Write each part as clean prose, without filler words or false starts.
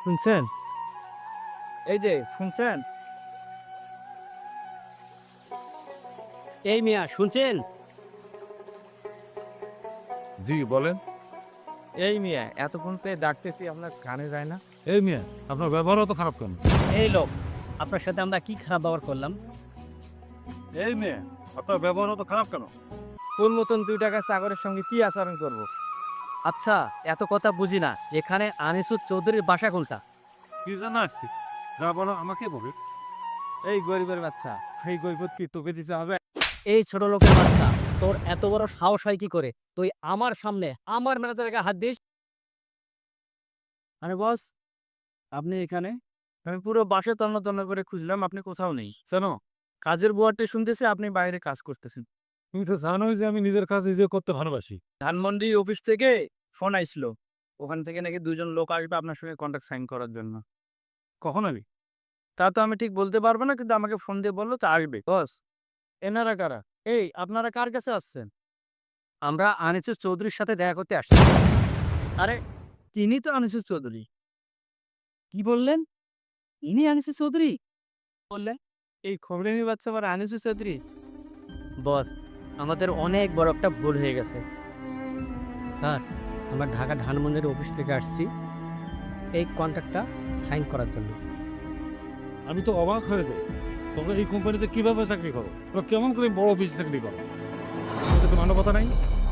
শুনছেন? এই যে শুনছেন? এই মিয়া শুনছেন? জি বলেন। এই মিয়া এতক্ষণ পেয়ে ডাকতেছি আপনার কানে যায় না? এই মিয়া আপনার ব্যবহার অত খারাপ কেন? এই লোক, আপনার সাথে আমরা কি খারাপ ব্যবহার করলাম? এই মিয়া আপনার ব্যবহার অত খারাপ কেন? কোন মতন 2 টাকা চাকরের সঙ্গে কি আচরণ করব? আচ্ছা, এত কথা বুঝি না। এখানে আনিসুর চৌধুরীর বাসা কোনটা? কি জানা আসছি, যা বলো আমাকে বলে। এই গরিবের বাচ্চা, এই গৈফত কি তোকে দিতে হবে? এই ছোট লোকের বাচ্চা, তোর এত বড় সাহস হয় কি করে? তুই আমার সামনে আমার ম্যানেজারের গায়ে হাত দিস? আরে বস, আপনি এখানে? আমি পুরো বাসা তন্ন তন্ন করে খুঁজলাম, আপনি কোথাও নেই। জানো, কাজের বুয়ারটি শুনতেছি আপনি বাইরে কাজ করতেছেন। তুমি তো জানোই যে আমি নিজের কাজ নিজে করতে ভালোবাসি। ধানমন্ডি অফিস থেকে ফোন আইছিল, ওখান থেকে নাকি 2 জন লোক আসবে আপনার সঙ্গে কন্ট্রাক্ট সাইন করার জন্য। কখন আমি? তা তো আমি ঠিক বলতে পারবো না, কিন্তু আমাকে ফোন দিয়ে বললো তা আসবে। বস, এনারা কারা? এই আপনারা কার কাছে আসছেন? আমরা আনিসুর চৌধুরীর সাথে দেখা করতে আসছি। আরে, তিনি তো আনিসুর চৌধুরী। কি বললেন? ইনি আনিসুর চৌধুরী? বললেন এই খবরেনি বাচ্চা আবার আনিসুর চৌধুরী? বস, আমাদের অনেক বড় একটা ভুল হয়ে গেছে। স্যার, আমরা ঢাকা ধানমন্ডির অফিস থেকে আসছি এই কন্ট্রাক্টটা সাইন করার জন্য। আমি তো অবাক হয়ে যাই, তোমরা এই কোম্পানিতে কিভাবে চাকরি করো? তোমরা কেমন করে বড় অফিসে চাকরি করো? তোমাদের তো মানবতা নাই।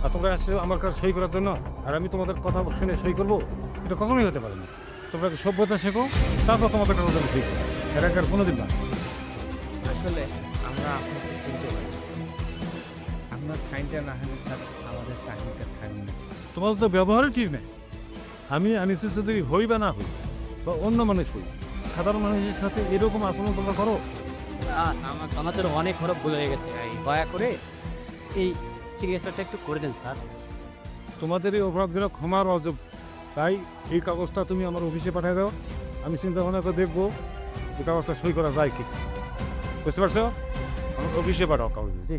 আর তোমরা আসলে আমার কাছে সই করার জন্য, আর আমি তোমাদের কথা শুনে সই করবো? এটা কখনোই হতে পারে না। তোমরা কি সভ্যতা শেখো, তারপর তোমাদের কাগজ আমি সই করবো। এটা আর কোনোদিন না। আসলে আমরা আপনাকে চিনতে পারি। আপনার সাইনটা না হলে স্যার আমাদের চাকরিটা থাকবে না। তোমার তো ব্যবহারই ঠিক নেই। আমি আনিসুর চৌধুরী হই বা না হই, বা অন্য মানুষ হই, সাধারণ মানুষের সাথে এরকম আচরণ তোমরা করো? আমাদের অনেক বড় ভুল হয়ে গেছে। দয়া করে এই চিকিৎসাটা একটু করে দেন স্যার। তোমাদের এই অপরাধগুলো ক্ষমার অযোগ্য। তাই এই কাগজটা তুমি আমার অফিসে পাঠিয়ে দাও, আমি চিন্তা ভাবনা করে দেখবো এই কাগজটা সই করা যায় কি। বুঝতে পারছো? আমার অফিসে পাঠাও কাগজ। জি।